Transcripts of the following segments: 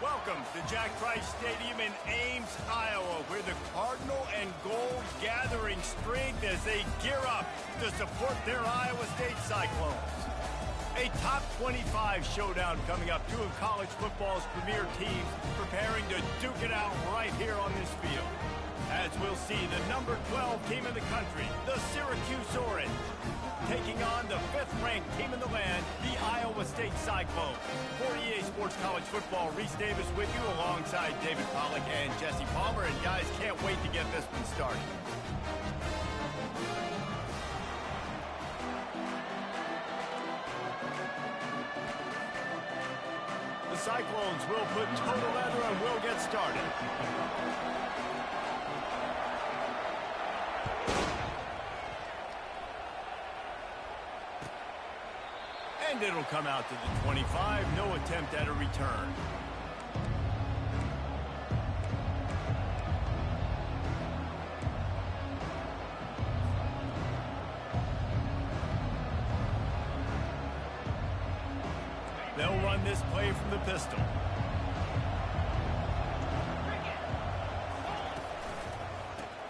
Welcome to Jack Trice Stadium in Ames, Iowa, where the Cardinal and Gold gathering strength as they gear up to support their Iowa State Cyclones. A top 25 showdown coming up. Two of college football's premier teams preparing to duke it out right here on this field. As we'll see, the number 12 team in the country, the Syracuse Orange, taking on the 5th-ranked team in the land, the Iowa State Cyclones. For EA Sports College Football, Reese Davis with you alongside David Pollack and Jesse Palmer. And guys, can't wait to get this one started. The Cyclones will put total leather and we'll get started. And it'll come out to the 25. No attempt at a return. They'll run this play from the pistol.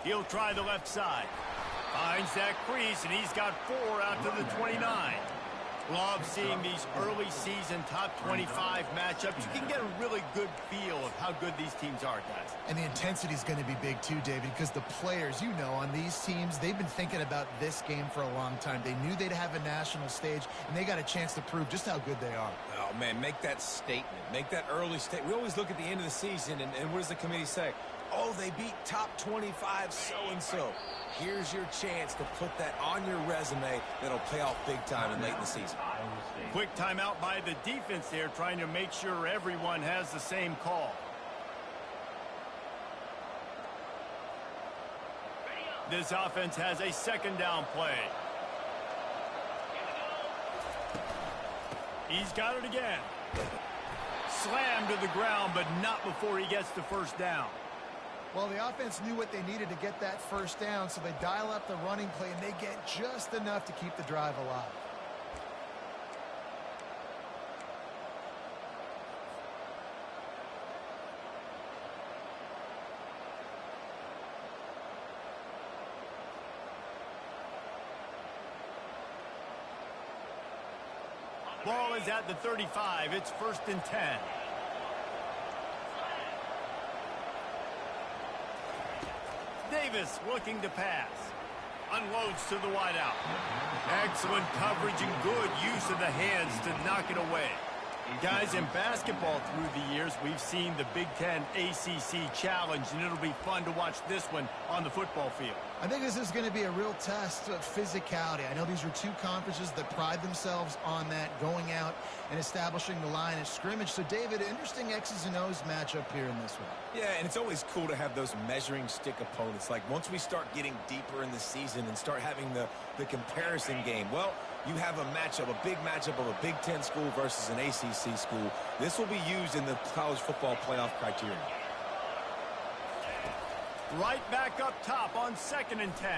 He'll try the left side. Finds that crease, and he's got 4 out to the 29. Love seeing these early season top 25 matchups. You can get a really good feel of how good these teams are, guys. And the intensity is going to be big too, David, because the players, you know, on these teams, they've been thinking about this game for a long time. They knew they'd have a national stage, and they got a chance to prove just how good they are. Oh, man, make that statement. Make that early statement. We always look at the end of the season, and what does the committee say? Oh, they beat top 25 so-and-so. Here's your chance to put that on your resume that'll pay off big time and late in the season. Quick timeout by the defense there, trying to make sure everyone has the same call. This offense has a 2nd down play. He's got it again. Slammed to the ground, but not before he gets the 1st down. Well, the offense knew what they needed to get that 1st down, so they dial up the running play, and they get just enough to keep the drive alive. Ball is at the 35. It's 1st and 10. Davis looking to pass. Unloads to the wideout. Excellent coverage and good use of the hands to knock it away. Guys, in basketball through the years, we've seen the Big Ten ACC Challenge, and it'll be fun to watch this one on the football field. I think this is going to be a real test of physicality. I know these are two conferences that pride themselves on that, going out and establishing the line of scrimmage. So, David, interesting X's and O's matchup here in this one. Yeah, and it's always cool to have those measuring stick opponents. Like, once we start getting deeper in the season and start having the comparison game, well, you have a matchup, a big matchup of a Big Ten school versus an ACC school. This will be used in the college football playoff criteria. Right back up top on 2nd and 10.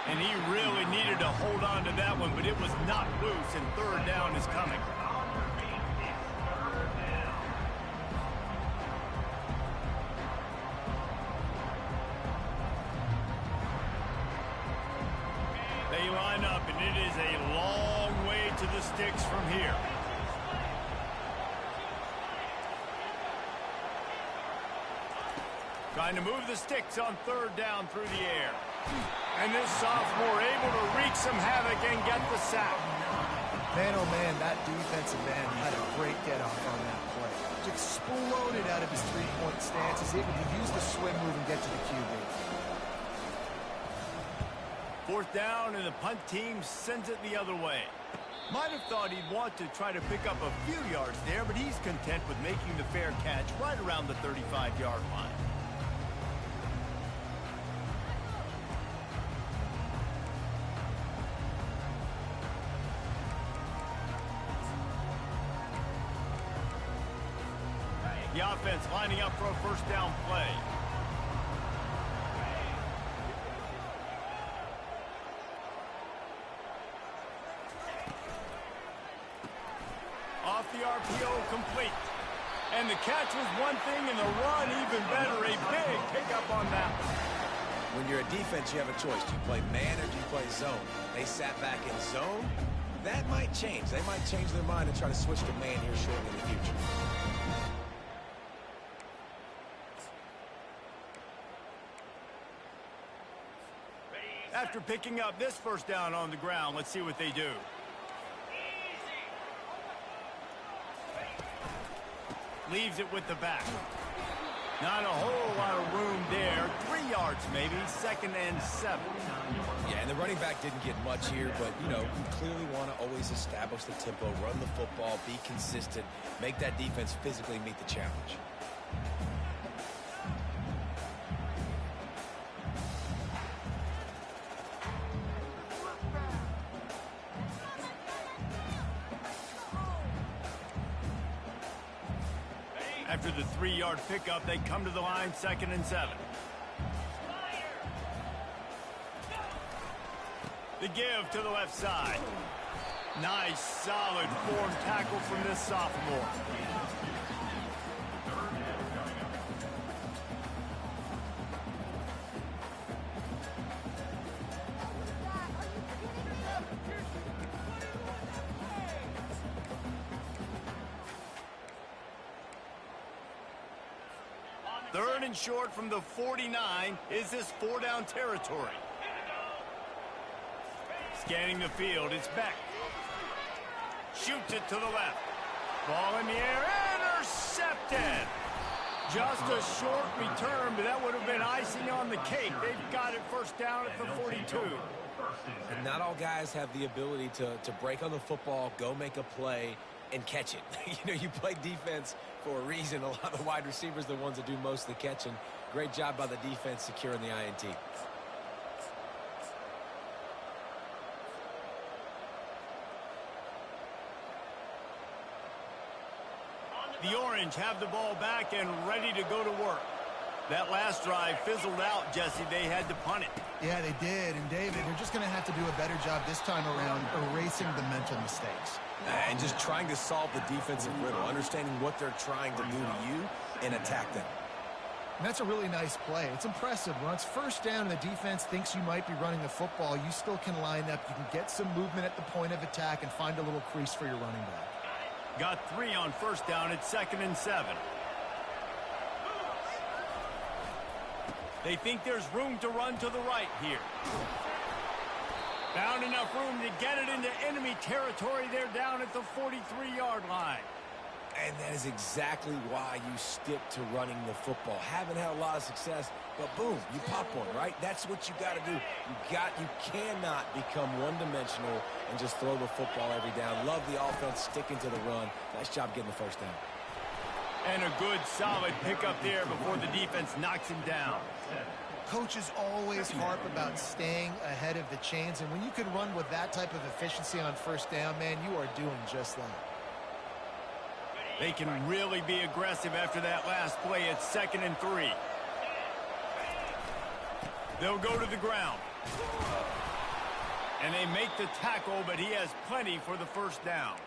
And he really needed to hold on to that one, but it was not loose, and 3rd down is coming. They line up, and it is a long way to the sticks from here. Trying to move the sticks on 3rd down through the air. And this sophomore able to wreak some havoc and get the sack. Man, oh man, that defensive end had a great get-off on that play. Just exploded out of his 3-point stance. He's able to use the swim move and get to the QB. 4th down, and the punt team sends it the other way. Might have thought he'd want to try to pick up a few yards there, but he's content with making the fair catch right around the 35-yard line. The offense lining up for a 1st down play. Off the RPO, complete. And the catch was one thing, and the run even better. A big pickup on that one. When you're a defense, you have a choice. Do you play man or do you play zone? They sat back in zone. That might change. They might change their mind and try to switch to man here shortly in the future. After picking up this first down on the ground, let's see what they do. Leaves it with the back. Not a whole lot of room there. 3 yards maybe, 2nd and 7. Yeah, and the running back didn't get much here, but, you know, you clearly want to always establish the tempo, run the football, be consistent, make that defense physically meet the challenge. After the 3-yard pickup, they come to the line, 2nd and 7. The give to the left side. Nice, solid form tackle from this sophomore. Third and short from the 49. Is this 4-down territory? Scanning the field, it's Beck. Shoots it to the left. Ball in the air, intercepted. Just a short return, but that would have been icing on the cake. They've got it first down at the 42. And not all guys have the ability to break on the football, go make a play, and catch it. You know, you play defense for a reason. A lot of the wide receivers are the ones that do most of the catching. Great job by the defense securing the INT. The Orange have the ball back and ready to go to work. That last drive fizzled out, Jesse. They had to punt it. Yeah, they did. And, David, they're just going to have to do a better job this time around erasing the mental mistakes. And just trying to solve the defensive riddle, understanding what they're trying to do to you and attack them. And that's a really nice play. It's impressive. When it's first down and the defense thinks you might be running the football, you still can line up. You can get some movement at the point of attack and find a little crease for your running back. Got 3 on first down at 2nd and 7. They think there's room to run to the right here. Found enough room to get it into enemy territory. They're down at the 43-yard line. And that is exactly why you stick to running the football. Haven't had a lot of success, but boom, you pop one, right? That's what you got to do. You cannot become one-dimensional and just throw the football every down. Love the offense sticking to the run. Nice job getting the first down. And a good, solid pickup there before the defense knocks him down. Coaches always harp about staying ahead of the chains, and when you can run with that type of efficiency on first down, man, you are doing just that. They can really be aggressive after that last play at 2nd and 3. They'll go to the ground. And they make the tackle, but he has plenty for the first down.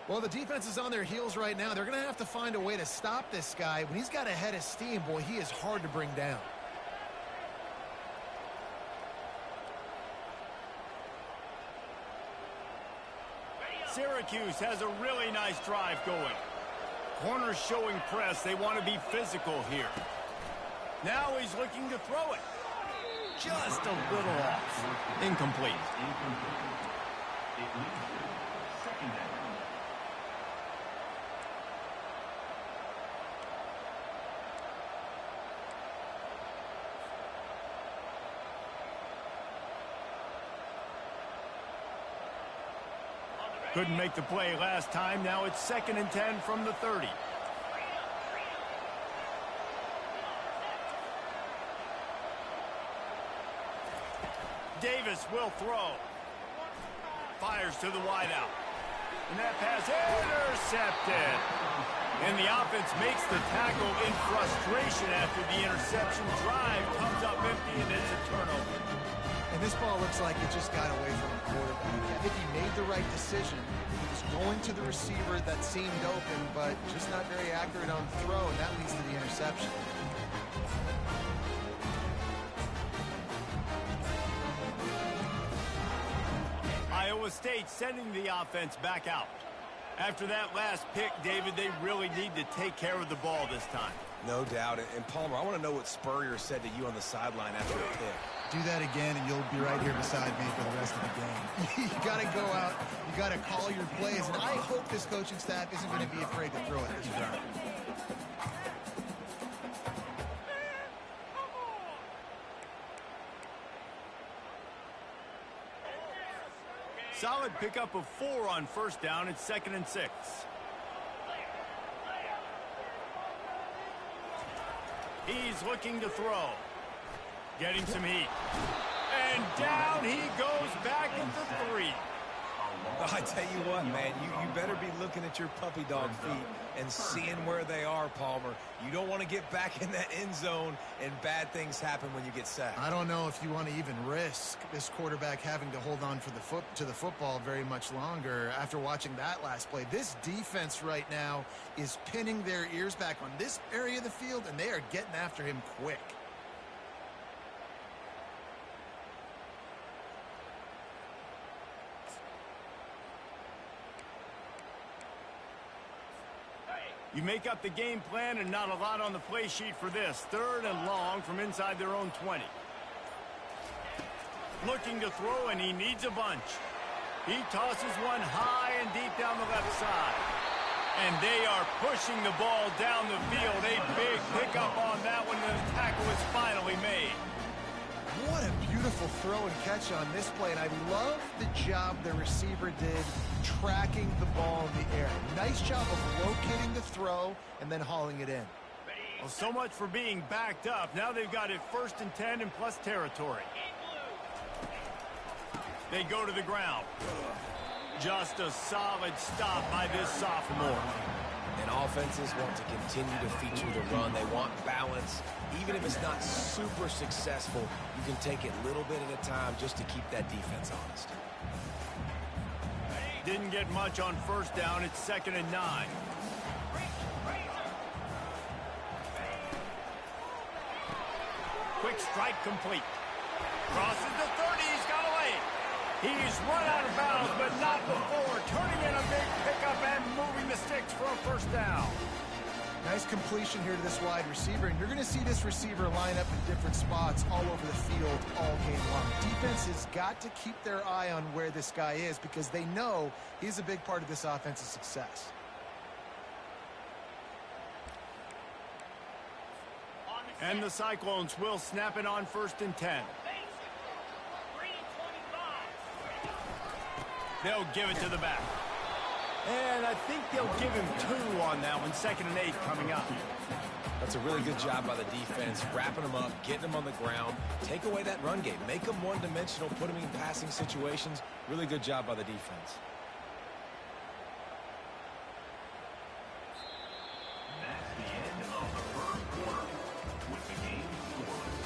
Well, the defense is on their heels right now. They're going to have to find a way to stop this guy. When he's got a head of steam, boy, he is hard to bring down. Syracuse has a really nice drive going. Corners showing press. They want to be physical here. Now he's looking to throw it. Just a little off. Incomplete. Couldn't make the play last time. Now it's 2nd and 10 from the 30. Davis will throw. Fires to the wideout. And that pass intercepted. And the offense makes the tackle in frustration after the interception. Drive comes up empty, and it's a turnover. And this ball looks like it just got away from the quarterback. I think he made the right decision. He was going to the receiver that seemed open, but just not very accurate on the throw, and that leads to the interception. Iowa State sending the offense back out. After that last pick, David, they really need to take care of the ball this time. No doubt. And Palmer, I want to know what Spurrier said to you on the sideline after the pick. Do that again, and you'll be right here beside me for the rest of the game. You got to go out. You got to call your plays, and I hope this coaching staff isn't going to be afraid to throw it this drive. Solid pickup of 4 on first down. It's 2nd and 6. He's looking to throw. Getting some heat. And down he goes back into 3. I tell you what, man, you better be looking at your puppy dog feet and seeing where they are, Palmer. You don't want to get back in that end zone and bad things happen when you get sacked. I don't know if you want to even risk this quarterback having to hold on for to the football very much longer after watching that last play. This defense right now is pinning their ears back on this area of the field, and they are getting after him quick. You make up the game plan and not a lot on the play sheet for this. 3rd and long from inside their own 20. Looking to throw, and he needs a bunch. He tosses one high and deep down the left side. And they are pushing the ball down the field. A big pickup on that one. The tackle is finally made. What a beautiful throw and catch on this play, and I love the job the receiver did tracking the ball in the air. Nice job of locating the throw and then hauling it in. Well, so much for being backed up. Now they've got it 1st and 10 and plus territory. They go to the ground. Just a solid stop by this sophomore. And offenses want to continue to feature the run. They want balance. Even if it's not super successful, you can take it a little bit at a time just to keep that defense honest. Didn't get much on first down. It's 2nd and 9. Quick strike complete. Crosses the 30. He's got away. He's run out of bounds, but not before. Turning in a big pickup and moving the sticks for a first down. Nice completion here to this wide receiver, and you're going to see this receiver line up in different spots all over the field all game long. Defense has got to keep their eye on where this guy is because they know he's a big part of this offense's success. And the Cyclones will snap it on 1st and 10. They'll give it to the back. And I think they'll give him 2 on that one. 2nd and 8 coming up. That's a really good job by the defense, wrapping them up, getting them on the ground. Take away that run game. Make them one-dimensional, put them in passing situations. Really good job by the defense. That's the end of the first quarter with the game scored.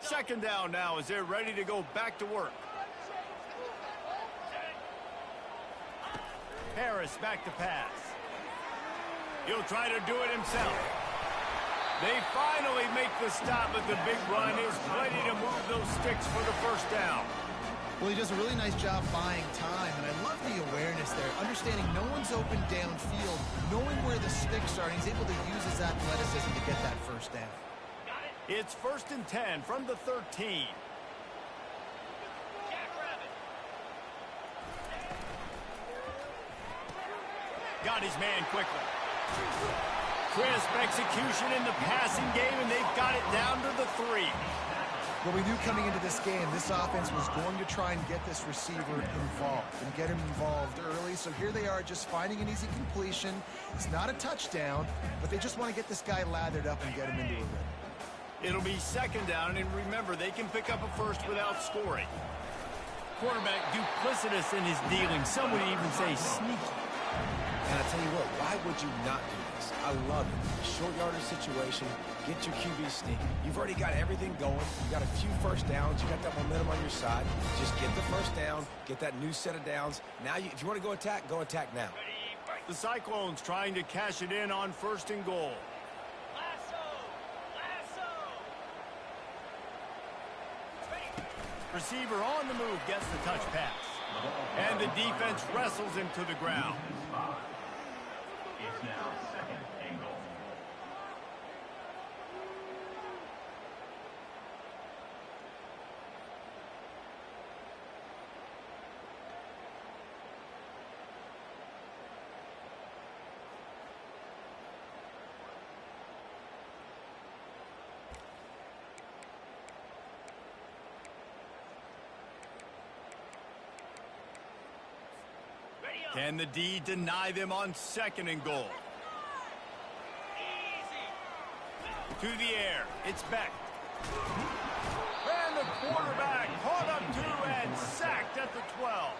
Second down now as they're ready to go back to work. Harris back to pass. He'll try to do it himself. They finally make the stop, but the big run is ready to move those sticks for the first down. Well, he does a really nice job buying time, and I love the awareness there. Understanding no one's open downfield, knowing where the sticks are, and he's able to use his athleticism to get that first down. It's 1st and 10 from the 13. Got his man quickly. Crisp execution in the passing game, and they've got it down to the 3. Well, we knew coming into this game, this offense was going to try and get this receiver involved and get him involved early. So here they are just finding an easy completion. It's not a touchdown, but they just want to get this guy lathered up and get him into a rhythm. It'll be second down, and remember, they can pick up a first without scoring. Quarterback duplicitous in his dealing. Some would even say sneaky. And I tell you what, why would you not do this? I love it. Short yardage situation, get your QB sneak. You've already got everything going. You got a few first downs. You got that momentum on your side. Just get the first down, get that new set of downs. Now, if you want to go attack now. The Cyclones trying to cash it in on 1st and goal. Receiver on the move gets the touch pass. And the defense wrestles him to the ground. It's now 2nd and goal. Can the D deny them on 2nd and goal? To the air. It's Beck. And the quarterback caught up 2 and sacked at the 12.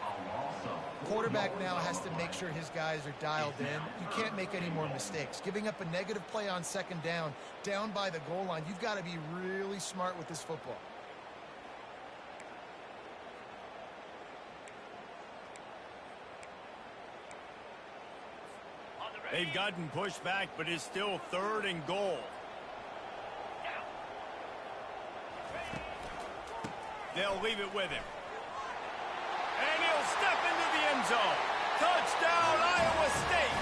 Quarterback now has to make sure his guys are dialed in. You can't make any more mistakes. Giving up a negative play on 2nd down by the goal line, you've got to be really smart with this football. They've gotten pushed back, but it's still 3rd and goal. They'll leave it with him. And he'll step into the end zone. Touchdown, Iowa State.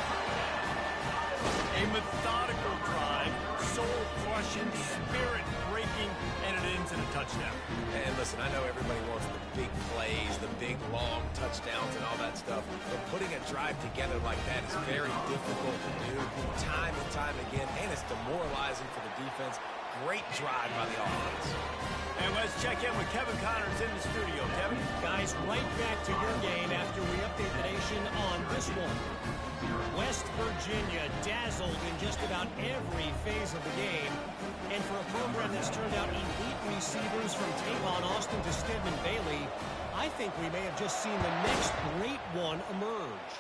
A methodical drive, soul-crushing, spirit-breaking, and it ends in a touchdown. And listen, I know everybody wants the big plays, the big, long touchdowns and all that stuff, but putting a drive together like that is very difficult to do time and time again, and it's demoralizing for the defense. Great drive by the offense. And let's check in with Kevin Connors in the studio. Kevin? Guys, right back to your game after we update the nation on this one. West Virginia dazzled in just about every phase of the game. And for a program that's turned out elite receivers from Tavon Austin to Stedman Bailey, I think we may have just seen the next great one emerge.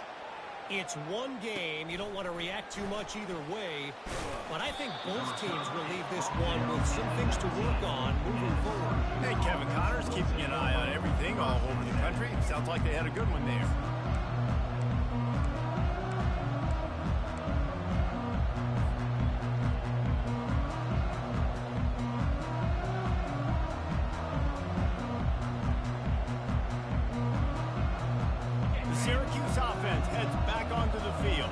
It's one game. You don't want to react too much either way. But I think both teams will leave this one with some things to work on moving forward. Hey, Kevin Connors keeping an eye on everything all over the country. Sounds like they had a good one there. Syracuse offense heads back onto the field.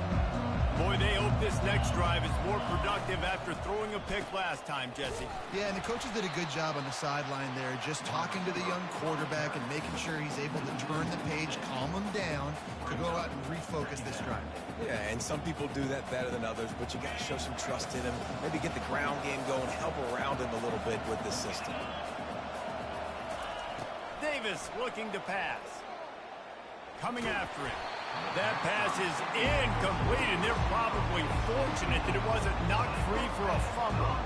Boy, they hope this next drive is more productive after throwing a pick last time, Jesse. Yeah, and the coaches did a good job on the sideline there, just talking to the young quarterback and making sure he's able to turn the page, calm him down, to go out and refocus this drive. Yeah, and some people do that better than others, but you got to show some trust in him, maybe get the ground game going, help around him a little bit with this system. Davis looking to pass. Coming after it. That pass is incomplete, and they're probably fortunate that it wasn't knocked free for a fumble.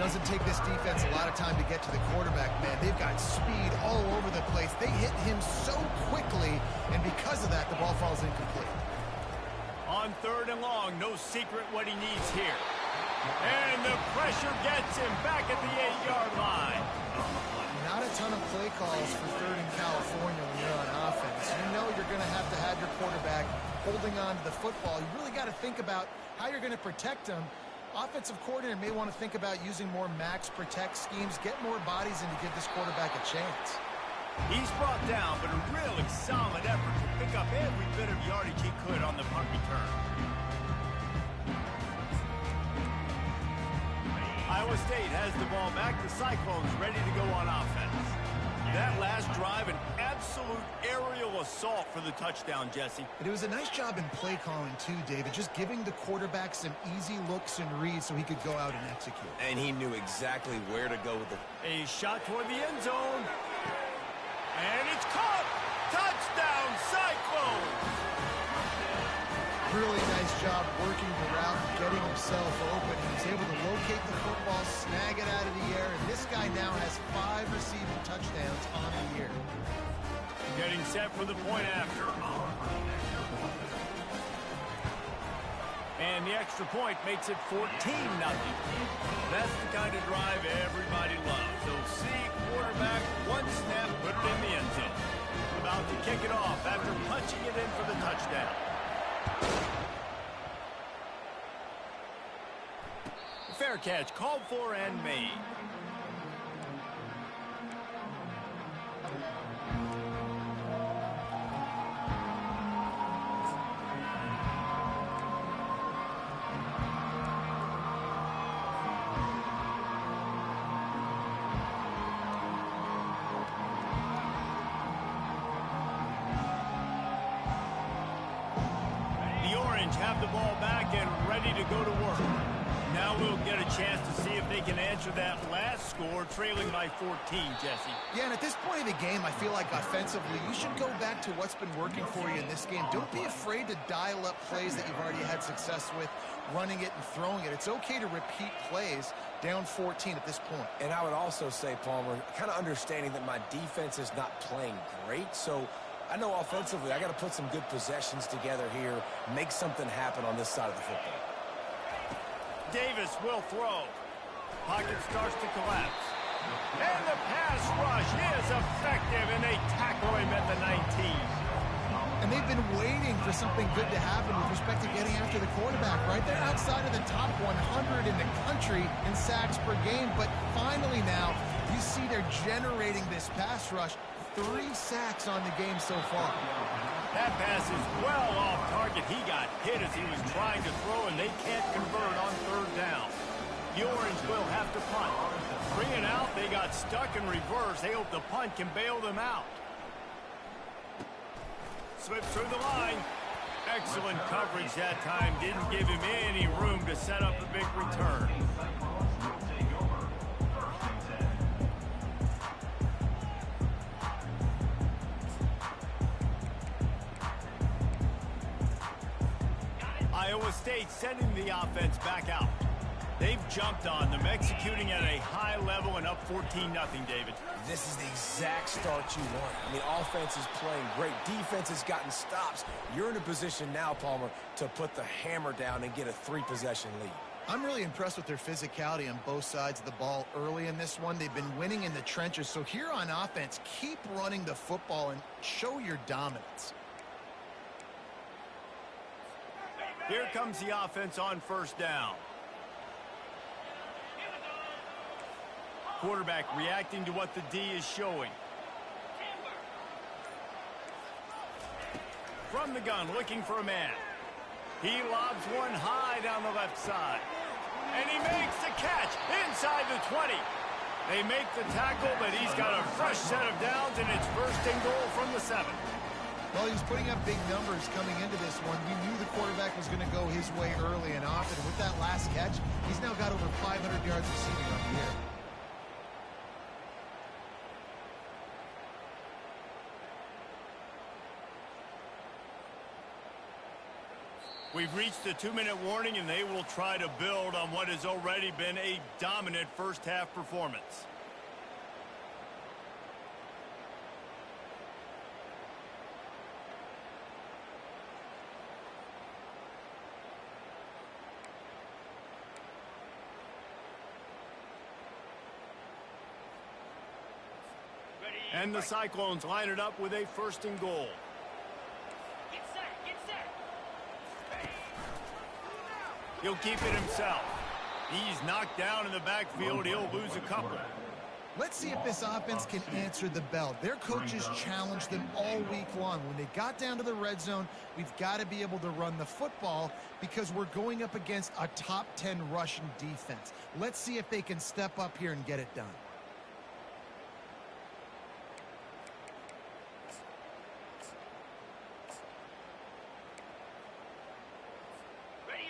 Doesn't take this defense a lot of time to get to the quarterback, man. They've got speed all over the place. They hit him so quickly, and because of that, the ball falls incomplete. On 3rd and long, no secret what he needs here. And the pressure gets him back at the 8-yard line. Not a ton of play calls for 3rd in California when you're on offense. You know you're going to have your quarterback holding on to the football. You really got to think about how you're going to protect him. Offensive coordinator may want to think about using more max protect schemes, get more bodies in to give this quarterback a chance. He's brought down, but a really solid effort to pick up every bit of yardage he could on the punt return. Iowa State has the ball back. The Cyclones ready to go on offense. That last drive, an absolute aerial assault for the touchdown, Jesse. And it was a nice job in play calling, too, David, just giving the quarterback some easy looks and reads so he could go out and execute. And he knew exactly where to go with it. A shot toward the end zone. And it's caught! Touchdown, Cyclones! Really nice job working the route and getting himself open. He was able to locate the football, snag it out of the air, and this guy now has 5 receiving touchdowns on the year. Getting set for the point after. And the extra point makes it 14-0. That's the kind of drive everybody loves. So see quarterback, one snap, put it in the end zone. About to kick it off after punching it in for the touchdown. Fair catch, called for and made. Have the ball back and ready to go to work. Now we'll get a chance to see if they can answer that last score, trailing by 14, Jesse. Yeah, and at this point of the game, I feel like offensively, you should go back to what's been working for you in this game. Don't be afraid to dial up plays that you've already had success with, running it and throwing it. It's okay to repeat plays down 14 at this point. And I would also say, Palmer, kind of understanding that my defense is not playing great, so I know offensively I got to put some good possessions together here, make something happen on this side of the football. Davis will throw. Pocket starts to collapse. And the pass rush is effective, and they tackle him at the 19. And they've been waiting for something good to happen with respect to getting after the quarterback, right? They're outside of the top 100 in the country in sacks per game, but finally now you see they're generating this pass rush. 3 sacks on the game so far. That pass is well off target. He got hit as he was trying to throw, and they can't convert on 3rd down. The Orange will have to punt. Bring it out. They got stuck in reverse. They hope the punt can bail them out. Slips through the line. Excellent coverage that time. Didn't give him any room to set up a big return. Iowa State sending the offense back out. They've jumped on them, executing at a high level and up 14-0, David. This is the exact start you want. I mean, offense is playing great. Defense has gotten stops. You're in a position now, Palmer, to put the hammer down and get a 3-possession lead. I'm really impressed with their physicality on both sides of the ball early in this one. They've been winning in the trenches. So here on offense, keep running the football and show your dominance. Here comes the offense on 1st down. Quarterback reacting to what the D is showing. From the gun, looking for a man. He lobs one high down the left side. And he makes the catch inside the 20. They make the tackle, but he's got a fresh set of downs, and it's 1st and goal from the 7. Well, he was putting up big numbers coming into this one. We knew the quarterback was going to go his way early and often. With that last catch, he's now got over 500 yards receiving on the year. We've reached the 2-minute warning, and they will try to build on what has already been a dominant first-half performance. And the Cyclones line it up with a 1st and goal. Get set, get set. He'll keep it himself. He's knocked down in the backfield. He'll lose a couple. Let's see if this offense can answer the bell. Their coaches challenged them all week long. When they got down to the red zone, we've got to be able to run the football because we're going up against a top 10 Russian defense. Let's see if they can step up here and get it done.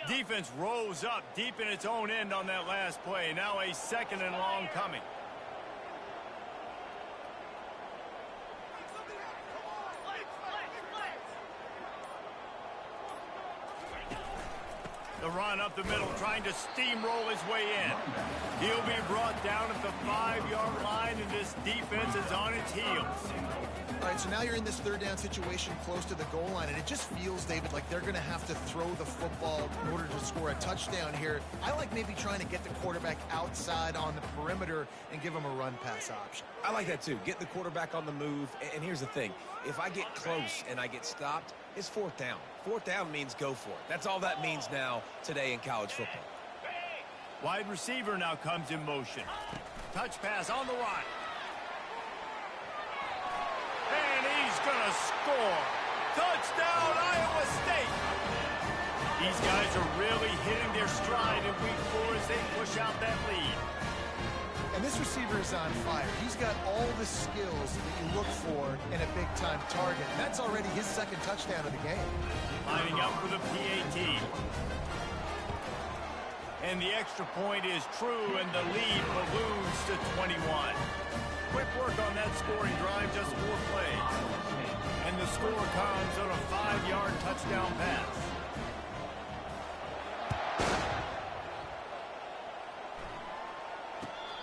Defense rose up deep in its own end on that last play. Now a 2nd and long coming. The run up the middle, trying to steamroll his way in. He'll be brought down at the 5-yard line, and this defense is on its heels. All right, so now you're in this third down situation close to the goal line, and it just feels, David, like they're going to have to throw the football in order to score a touchdown here. I like maybe trying to get the quarterback outside on the perimeter and give him a run-pass option. I like that too. Get the quarterback on the move. And here's the thing. If I get close and I get stopped, it's fourth down. Fourth down means go for it. That's all that means now today in college football. Wide receiver now comes in motion. Touch pass on the run. And he's going to score. Touchdown, Iowa State. These guys are really hitting their stride in week 4 as they push out that lead. And this receiver is on fire. He's got all the skills that you look for in a big-time target. And that's already his second touchdown of the game. Lining up for the PAT. And the extra point is true, and the lead balloons to 21. Quick work on that scoring drive, just 4 plays. And the score comes on a 5-yard touchdown pass.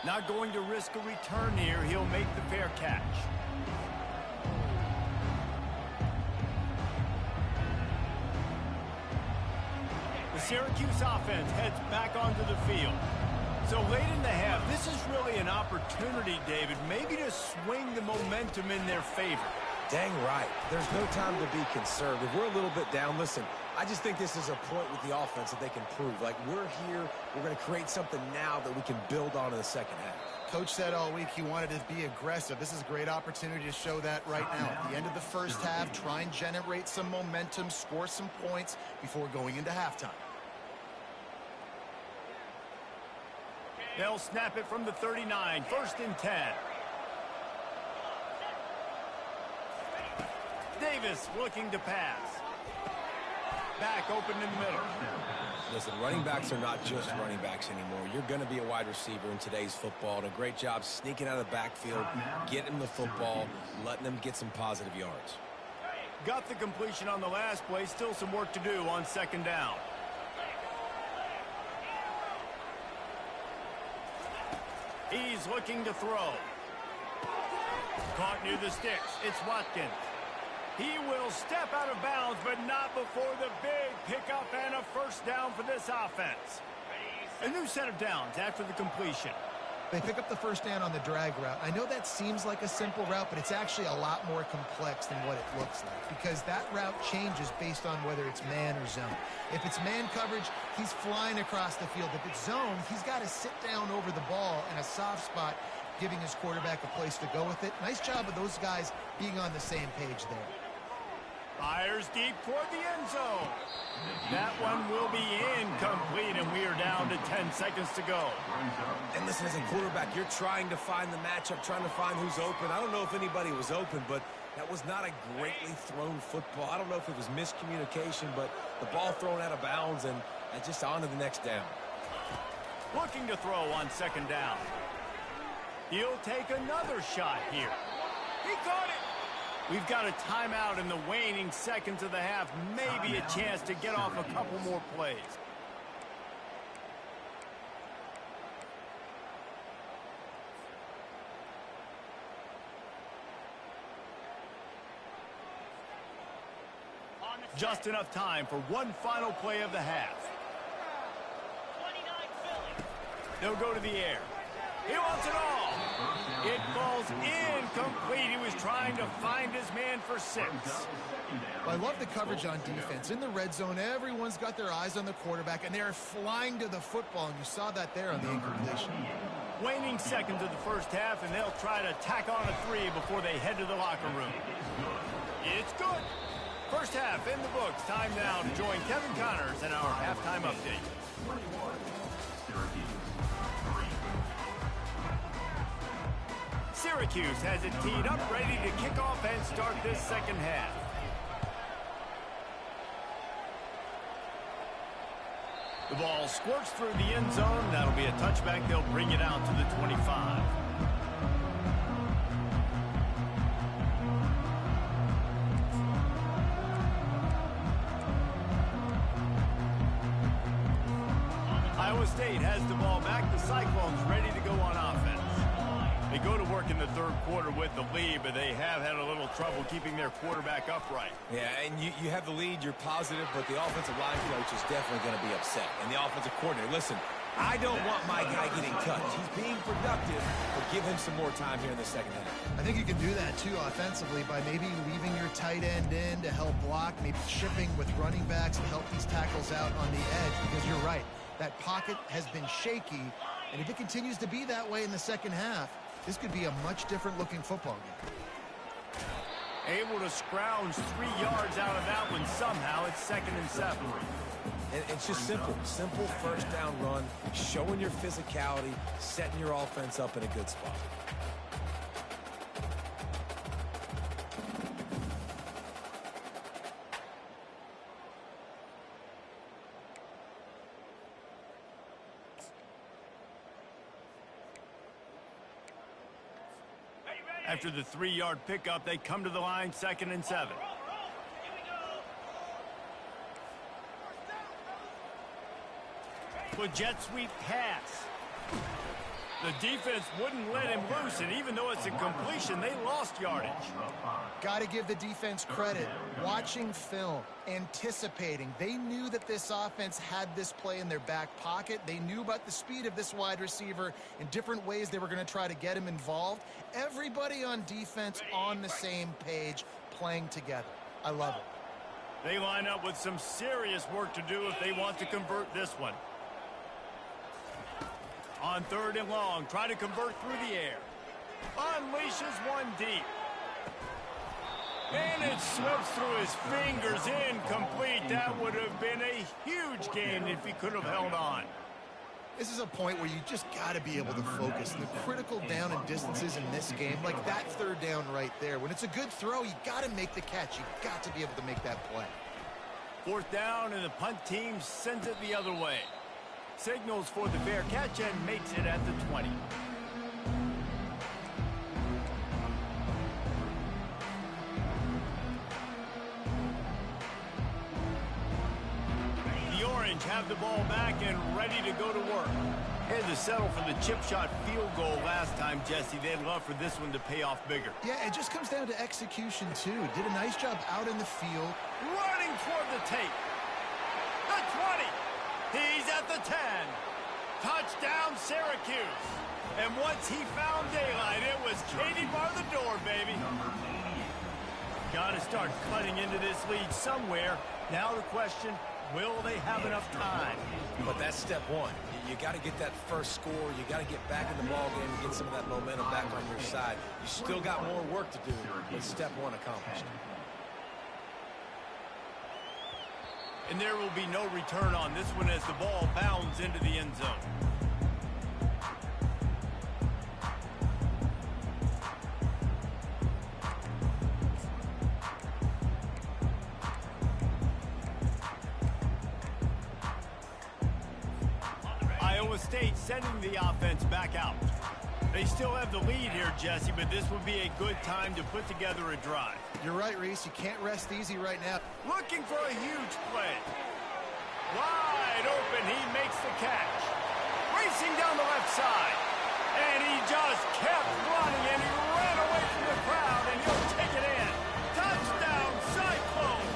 Not going to risk a return here. He'll make the fair catch. The Syracuse offense heads back onto the field. So late in the half, this is really an opportunity, David, maybe to swing the momentum in their favor. Dang right. There's no time to be conservative. We're a little bit down. Listen, I just think this is a point with the offense that they can prove. Like, we're here, we're going to create something now that we can build on in the second half. Coach said all week he wanted to be aggressive. This is a great opportunity to show that right now. At the end of the first half, try and generate some momentum, score some points before going into halftime. They'll snap it from the 39, 1st and 10. Davis looking to pass. Back open in the middle. Listen, running backs are not just running backs anymore. You're going to be a wide receiver in today's football. And a great job sneaking out of the backfield, getting the football, letting them get some positive yards. Got the completion on the last play. Still some work to do on 2nd down. He's looking to throw. Caught near the sticks. It's Watkins. He will step out of bounds, but not before the big pickup and a 1st down for this offense. A new set of downs after the completion. They pick up the 1st down on the drag route. I know that seems like a simple route, but it's actually a lot more complex than what it looks like because that route changes based on whether it's man or zone. If it's man coverage, he's flying across the field. If it's zone, he's got to sit down over the ball in a soft spot, giving his quarterback a place to go with it. Nice job of those guys being on the same page there. Fires deep toward the end zone. That one will be incomplete, and we are down to 10 seconds to go. And listen, as a quarterback, you're trying to find the matchup, trying to find who's open. I don't know if anybody was open, but that was not a greatly thrown football. I don't know if it was miscommunication, but the ball thrown out of bounds and just on to the next down. Looking to throw on 2nd down. He'll take another shot here. He caught it. We've got a timeout in the waning seconds of the half. Maybe a chance to get off a couple more plays. Just enough time for one final play of the half. 29 Philly. They'll go to the air. He wants it all. It falls incomplete. He was trying to find his man for 6. I love the coverage on defense. In the red zone, everyone's got their eyes on the quarterback, and they're flying to the football, and you saw that there on the incompletion. Waning seconds of the first half, and they'll try to tack on a 3 before they head to the locker room. It's good. First half in the books. Time now to join Kevin Connors in our halftime update. Syracuse has it teed up, ready to kick off and start this second half. The ball squirts through the end zone. That'll be a touchback. They'll bring it out to the 25. State has the ball back. The Cyclones ready to go on offense. They go to work in the third quarter with the lead, but they have had a little trouble keeping their quarterback upright. Yeah, and you have the lead, you're positive, but the offensive line coach is definitely going to be upset. And the offensive coordinator, listen, I don't want my guy getting touched. He's being productive, but give him some more time here in the second half. I think you can do that, too, offensively, by maybe leaving your tight end in to help block, maybe shipping with running backs to help these tackles out on the edge, because you're right. That pocket has been shaky, and if it continues to be that way in the second half, this could be a much different-looking football game. Able to scrounge 3 yards out of that one somehow. It's 2nd and 7. And it's just simple first down run, showing your physicality, setting your offense up in a good spot. After the 3-yard pickup, they come to the line, 2nd and 7. With jet sweep pass. The defense wouldn't let him loose, and even though it's a completion, they lost yardage. Got to give the defense credit. Watching film, anticipating. They knew that this offense had this play in their back pocket. They knew about the speed of this wide receiver and different ways they were going to try to get him involved. Everybody on defense on the same page, playing together. I love it. They line up with some serious work to do if they want to convert this one. On 3rd and long, try to convert through the air. Unleashes one deep. And it slips through his fingers, incomplete. That would have been a huge gain if he could have held on. This is a point where you just got to be able to focus. The critical down and distances in this game, like that 3rd down right there. When it's a good throw, you got to make the catch. You got to be able to make that play. 4th down, and the punt team sends it the other way. Signals for the fair catch and makes it at the 20. The Orange have the ball back and ready to go to work. Had to settle for the chip shot field goal last time, Jesse. They'd love for this one to pay off bigger. Yeah, it just comes down to execution, too. Did a nice job out in the field. Running toward the tape. The 20. He's at the 10. Touchdown, Syracuse. And once he found daylight, it was Katie bar the door, baby. Got to start cutting into this lead somewhere. Now the question, will they have enough time? But that's step one. You got to get that first score. You got to get back in the ball game and get some of that momentum back on your side. You still got more work to do, but step one accomplished. And there will be no return on this one as the ball bounds into the end zone. Iowa State sending the offense back out. They still have the lead here, Jesse, but this would be a good time to put together a drive. You're right, Reese. You can't rest easy right now. Looking for a huge play. Wide open, he makes the catch. Racing down the left side. And he just kept running, and he ran away from the crowd, and he'll take it in. Touchdown, Cyclones!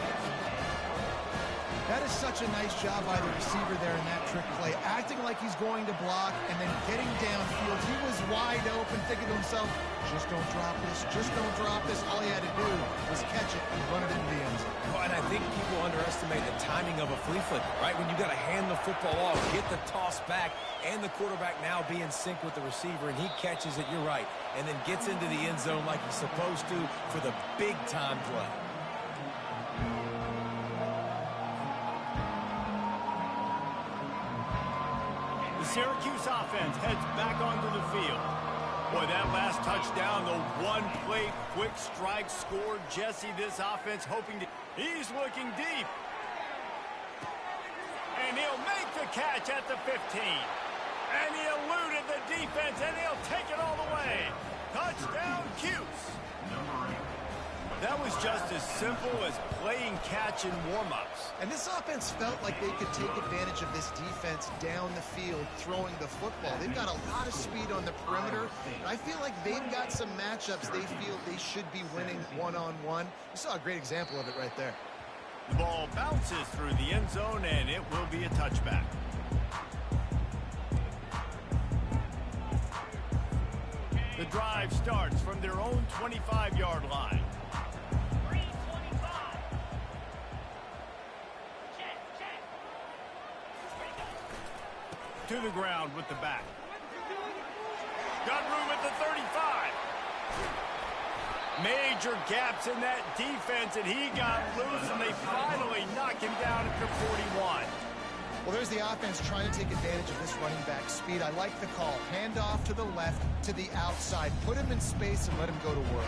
That is such a nice job by the receiver there in that trick play. Acting like he's going to block and then getting downfield. He was wide open, thinking to himself, just don't drop this, just don't drop this. All he had to do was catch it and run it into the end zone. Well, and I think people underestimate the timing of a flea flicker, right? When you got to hand the football off, get the toss back, and the quarterback now be in sync with the receiver, and he catches it, you're right, and then gets into the end zone like he's supposed to for the big-time play. The Syracuse offense heads back onto the field. Boy, that last touchdown, the one-play quick strike score. Jesse, this offense hoping to... He's looking deep. And he'll make the catch at the 15. And he eluded the defense, and he'll take it all the way. Touchdown, Cuse. That was was just as simple as playing catch in warm-ups. And this offense felt like they could take advantage of this defense down the field throwing the football. They've got a lot of speed on the perimeter, and I feel like they've got some matchups they feel they should be winning one-on-one. You saw a great example of it right there. The ball bounces through the end zone, and it will be a touchback. The drive starts from their own 25-yard line. 325. Check. To the ground with the back. Got room at the 35. Major gaps in that defense, and he got loose, and they finally knock him down at the 41. Well, there's the offense trying to take advantage of this running back speed. I like the call. Hand off to the left, to the outside. Put him in space and let him go to work.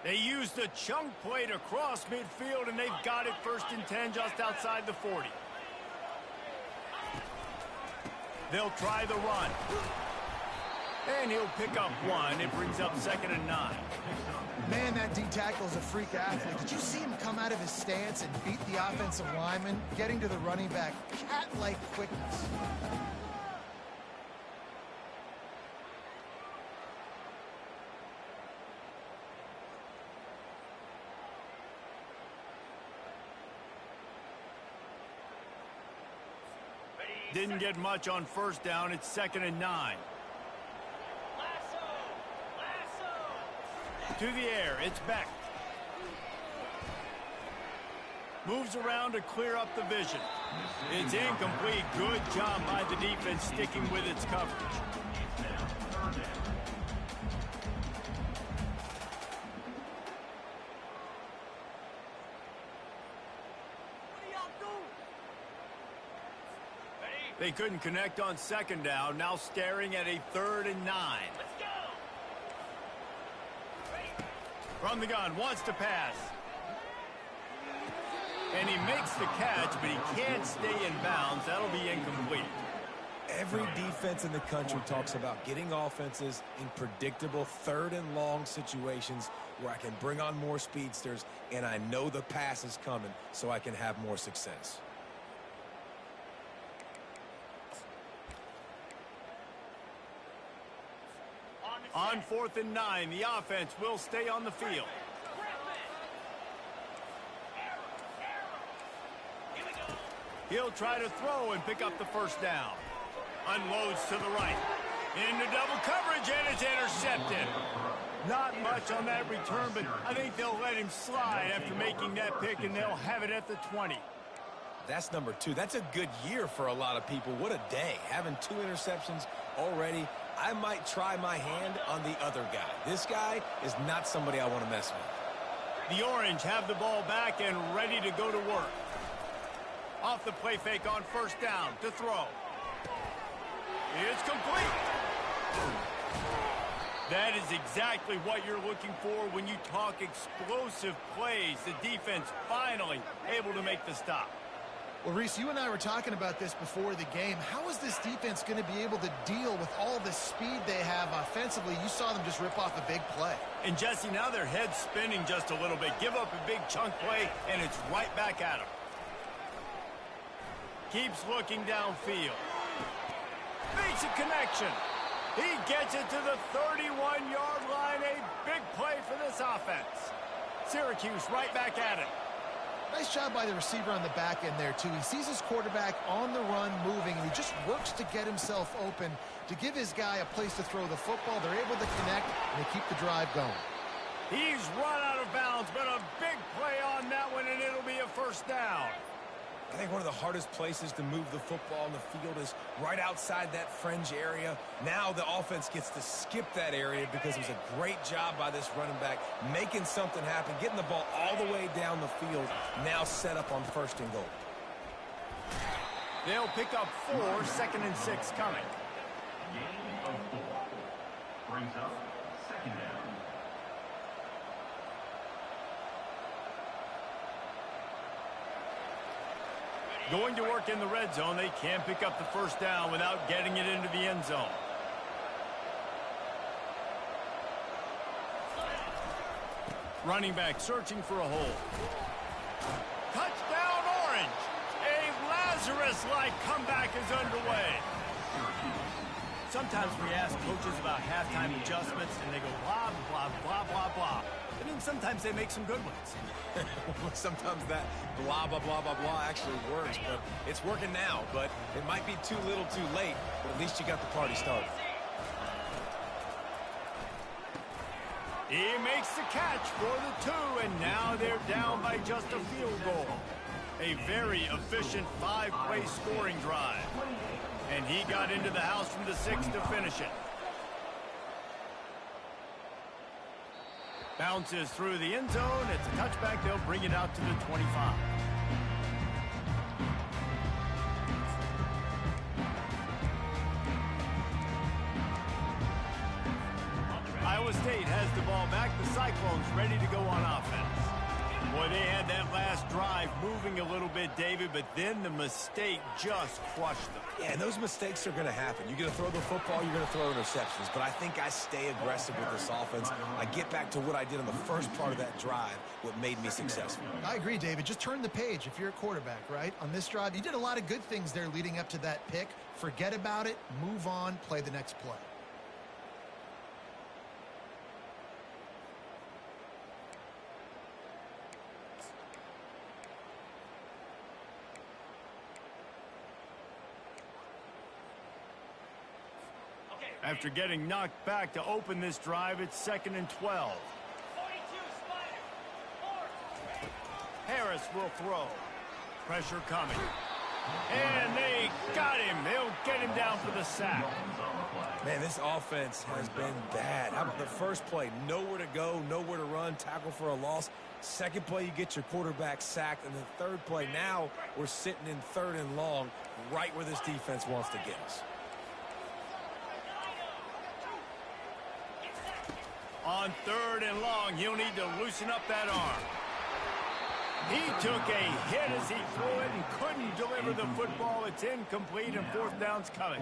They used a chunk play to cross midfield, and they've got it 1st and 10 just outside the 40. They'll try the run. And he'll pick up 1. It brings up 2nd and 9. Man, that D-tackle is a freak athlete. Did you see him come out of his stance and beat the offensive lineman, getting to the running back? Cat-like quickness. Didn't get much on 1st down. It's 2nd and 9. To the air, it's Beck. Moves around to clear up the vision. It's incomplete. Good job by the defense sticking with its coverage. They couldn't connect on 2nd down. Now staring at a 3rd and 9. Let's go. From the gun, wants to pass. And he makes the catch, but he can't stay in bounds. That'll be incomplete. Every defense in the country talks about getting offenses in predictable 3rd and long situations where I can bring on more speedsters and I know the pass is coming so I can have more success. On 4th and 9, the offense will stay on the field. He'll try to throw and pick up the 1st down. Unloads to the right. Into double coverage, and it's intercepted. Not much on that return, but I think they'll let him slide after making that pick, and they'll have it at the 20. That's number 2. That's a good year for a lot of people. What a day. Having 2 interceptions already. I might try my hand on the other guy. This guy is not somebody I want to mess with. The Orange have the ball back and ready to go to work. Off the play fake on 1st down to throw. It's complete. That is exactly what you're looking for when you talk explosive plays. The defense finally able to make the stop. Well, Reese, you and I were talking about this before the game. How is this defense going to be able to deal with all the speed they have offensively? You saw them just rip off a big play. And, Jesse, now their head's spinning just a little bit. Give up a big chunk play, and it's right back at them. Keeps looking downfield. Makes a connection. He gets it to the 31-yard line. A big play for this offense. Syracuse right back at it. Nice job by the receiver on the back end there, too. He sees his quarterback on the run moving, and he just works to get himself open to give his guy a place to throw the football. They're able to connect, and they keep the drive going. He's run out of bounds, but a big play on that one, and it'll be a 1st down. I think one of the hardest places to move the football on the field is right outside that fringe area. Now the offense gets to skip that area because it was a great job by this running back making something happen, getting the ball all the way down the field, now set up on 1st and goal. They'll pick up 4, 2nd and 6 coming. Gain of 4. Brings up 2nd down. Going to work in the red zone, they can't pick up the first down without getting it into the end zone. Running back searching for a hole. Touchdown, Orange! A Lazarus-like comeback is underway. Sometimes we ask coaches about halftime adjustments, and they go blah, blah, blah, blah, blah. And then sometimes they make some good ones. Sometimes that blah, blah, blah, blah, blah actually works, but it's working now. But it might be too little too late, but at least you got the party started. He makes the catch for the 2, and now they're down by just a field goal. A very efficient 5-play scoring drive. And he got into the house from the 6 to finish it. Bounces through the end zone. It's a touchback. They'll bring it out to the 25. Iowa State has the ball back. The Cyclones ready to go on offense. Boy, they had that last drive moving a little bit, David, but then the mistake just crushed them. Yeah, and those mistakes are going to happen. You're going to throw the football, you're going to throw interceptions. But I think I stay aggressive with this offense. I get back to what I did on the first part of that drive, what made me successful. I agree, David. Just turn the page if you're a quarterback, right? On this drive, you did a lot of good things there leading up to that pick. Forget about it, move on, play the next play. After getting knocked back to open this drive, it's 2nd and 12. 42, Spider. Harris will throw. Pressure coming. And they got him. They'll get him down for the sack. Man, this offense has been bad. How about the first play? Nowhere to go, nowhere to run, tackle for a loss. Second play, you get your quarterback sacked. And the third play, now we're sitting in 3rd and long, right where this defense wants to get us. On 3rd and long, he'll need to loosen up that arm. He took a hit as he threw it and couldn't deliver the football. It's incomplete, and 4th down's coming.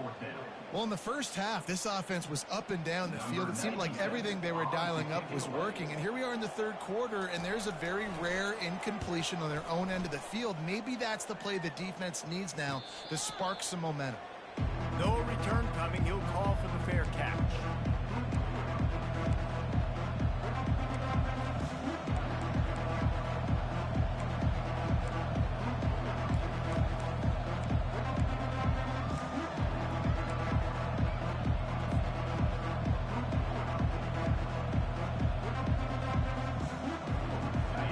Well, in the first half, this offense was up and down the field. It seemed like everything they were dialing up was working. And here we are in the 3rd quarter, and there's a very rare incompletion on their own end of the field. Maybe that's the play the defense needs now to spark some momentum. No return coming. He'll call for the fair catch.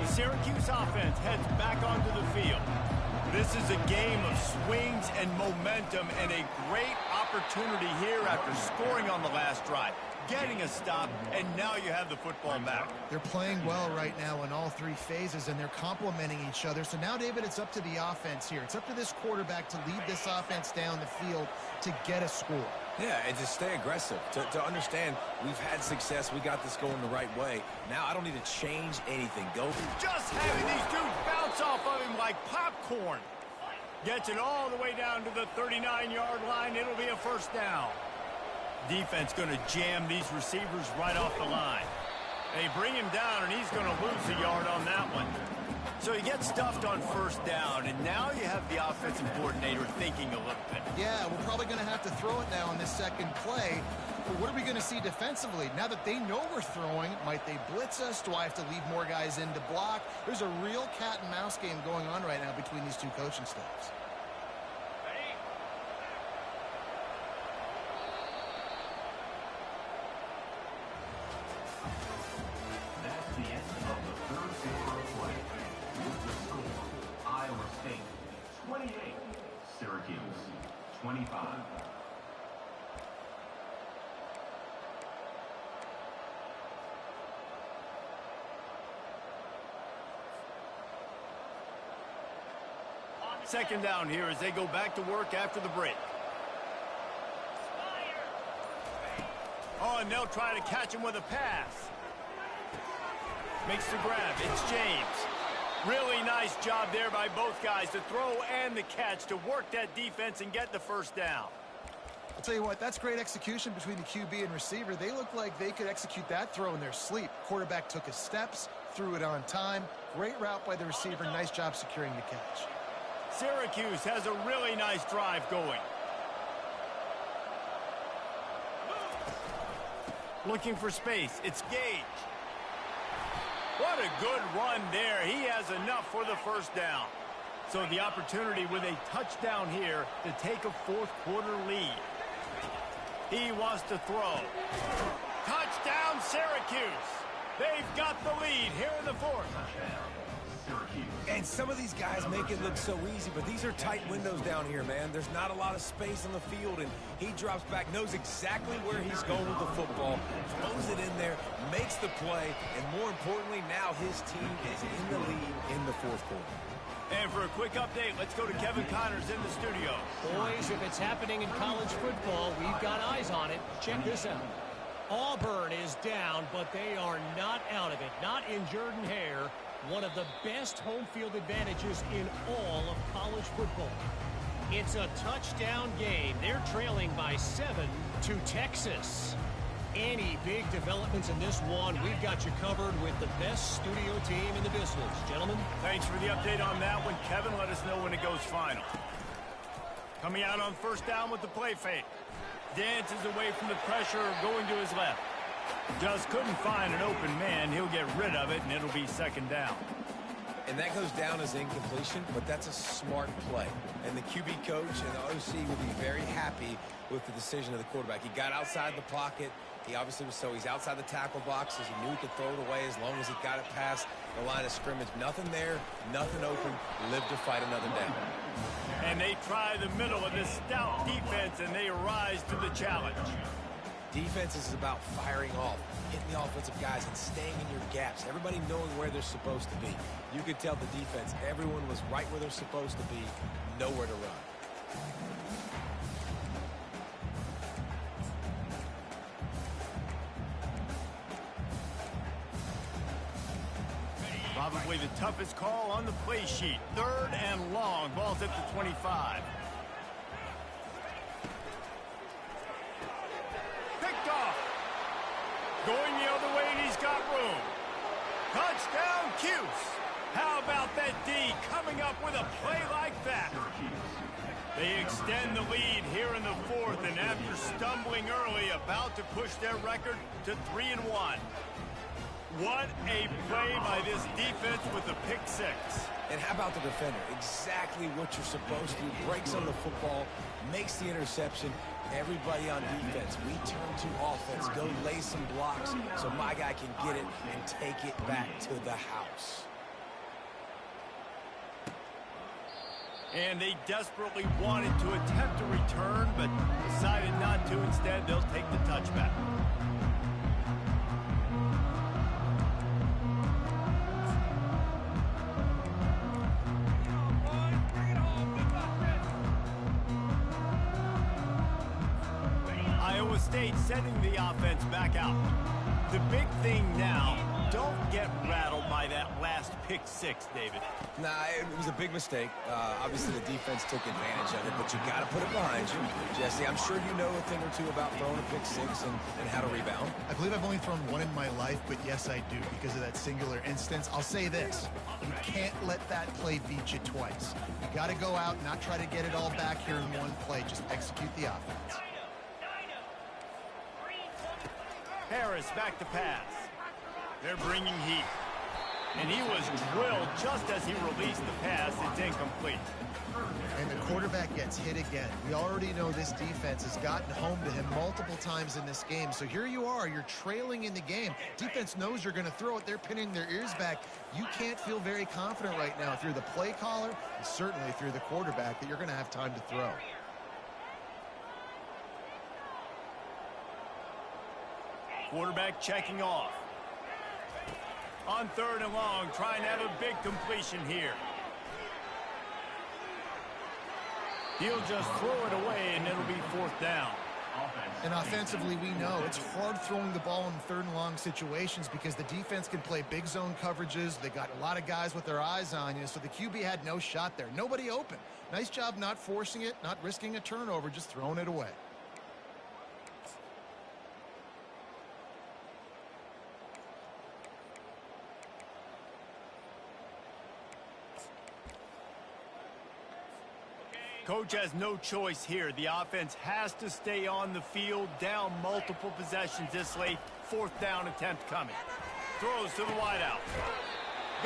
Syracuse offense heads back onto the field. This is a game of swings and momentum, and a great opportunity here after scoring on the last drive, getting a stop, and now you have the football back. They're playing well right now in all 3 phases, and they're complementing each other. So now, David, it's up to the offense here. It's up to this quarterback to lead this offense down the field to get a score. Yeah, and to stay aggressive, to understand we've had success, we got this going the right way. Now I don't need to change anything. Go. Just having these dudes bounce off of him like popcorn. Gets it all the way down to the 39-yard line. It'll be a 1st down. Defense going to jam these receivers right off the line. They bring him down, and he's going to lose a yard on that one. So he gets stuffed on 1st down, and now you have the offensive coordinator thinking a little bit. Yeah, we're probably going to have to throw it now on this 2nd play. But what are we going to see defensively? Now that they know we're throwing, might they blitz us? Do I have to leave more guys in to block? There's a real cat and mouse game going on right now between these 2 coaching staffs. That's the end of the 3rd quarter of play. With the score, Iowa State 28, Syracuse 25. Second down here as they go back to work after the break. Oh, and they'll try to catch him with a pass. Makes the grab. It's James. Really nice job there by both guys, the throw and the catch, to work that defense and get the first down. I'll tell you what, that's great execution between the QB and receiver. They look like they could execute that throw in their sleep. Quarterback took his steps, threw it on time. Great route by the receiver. Nice job securing the catch. Syracuse has a really nice drive going. Looking for space. It's Gage. What a good run there. He has enough for the first down. So the opportunity with a touchdown here to take a fourth-quarter lead. He wants to throw. Touchdown, Syracuse. They've got the lead here in the fourth. And some of these guys make it look so easy, but these are tight windows down here, man. There's not a lot of space on the field, and he drops back, knows exactly where he's going with the football, throws it in there, makes the play, and more importantly, now his team is in the lead in the fourth quarter. And for a quick update, let's go to Kevin Connors in the studio. Boys, if it's happening in college football, we've got eyes on it. Check this out. Auburn is down, but they are not out of it. Not in Jordan-Hare. One of the best home field advantages in all of college football. It's a touchdown game. They're trailing by 7 to Texas. Any big developments in this one, we've got you covered with the best studio team in the business. Gentlemen. Thanks for the update on that one, Kevin. Let us know when it goes final. Coming out on first down with the play fake. Dances away from the pressure, going to his left. Just couldn't find an open man. He'll get rid of it, and it'll be second down. And that goes down as incompletion, but that's a smart play. And the QB coach and the OC will be very happy with the decision of the quarterback. He got outside the pocket. He obviously was he's outside the tackle boxes. He knew he could throw it away as long as he got it past the line of scrimmage. Nothing there, nothing open. Live to fight another down. And they try the middle of this stout defense, and they rise to the challenge. Defense is about firing off, hitting the offensive guys, and staying in your gaps. Everybody knowing where they're supposed to be. You could tell the defense, everyone was right where they're supposed to be, nowhere to run. Probably the toughest call on the play sheet. Third and long. Ball's at the 25. Picked off. Going the other way, and he's got room. Touchdown, Cuse. How about that D coming up with a play like that? They extend the lead here in the fourth, and after stumbling early, about to push their record to 3-1. What a play by this defense with the pick six. And how about the defender? Exactly what you're supposed to do. Breaks on the football, makes the interception. Everybody on defense, we turn to offense. Go lay some blocks so my guy can get it and take it back to the house. And they desperately wanted to attempt a return, but decided not to. Instead, they'll take the touchback. Iowa State sending the offense back out. The big thing now, don't get rattled by that last pick six, David. Nah, it was a big mistake. Obviously, the defense took advantage of it, but you got to put it behind you. Jesse, I'm sure you know a thing or two about throwing a pick six and how to rebound. I believe I've only thrown one in my life, but yes, I do because of that singular instance. I'll say this. You can't let that play beat you twice. You got to go out, not try to get it all back here in one play. Just execute the offense. Harris back to pass. They're bringing heat. And he was drilled just as he released the pass. It's incomplete. And the quarterback gets hit again. We already know this defense has gotten home to him multiple times in this game. So here you are. You're trailing in the game. Defense knows you're going to throw it. They're pinning their ears back. You can't feel very confident right now if you're the play caller, and certainly if you're the quarterback, that you're going to have time to throw. Quarterback checking off. On third and long, trying to have a big completion here. He'll just throw it away, and it'll be fourth down. And offensively, we know it's hard throwing the ball in third and long situations because the defense can play big zone coverages. They got a lot of guys with their eyes on you, so the QB had no shot there. Nobody open. Nice job not forcing it, not risking a turnover, just throwing it away. Coach has no choice here. The offense has to stay on the field, down multiple possessions this late. Fourth down attempt coming. Throws to the wideout.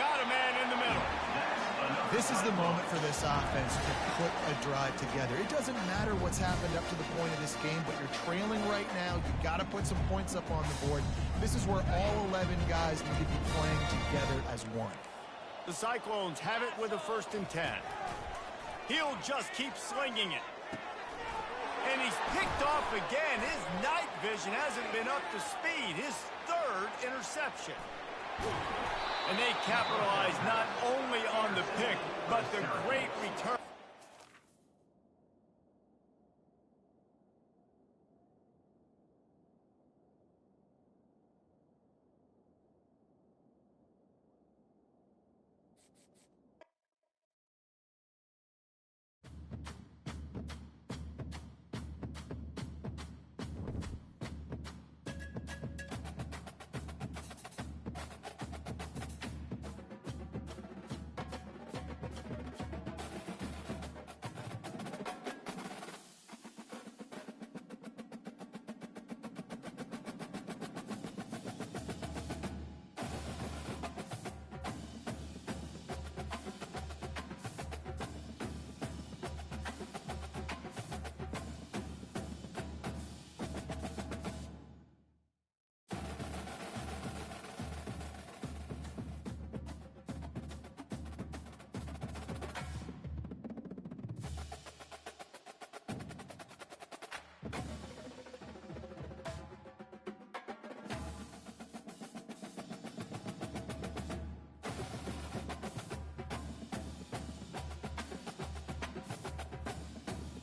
Got a man in the middle. This is the moment for this offense to put a drive together. It doesn't matter what's happened up to the point of this game, but you're trailing right now. You've got to put some points up on the board. This is where all 11 guys need to be playing together as one. The Cyclones have it with a 1st and 10. He'll just keep slinging it. And he's picked off again. His night vision hasn't been up to speed. His 3rd interception. And they capitalize not only on the pick, but the great return.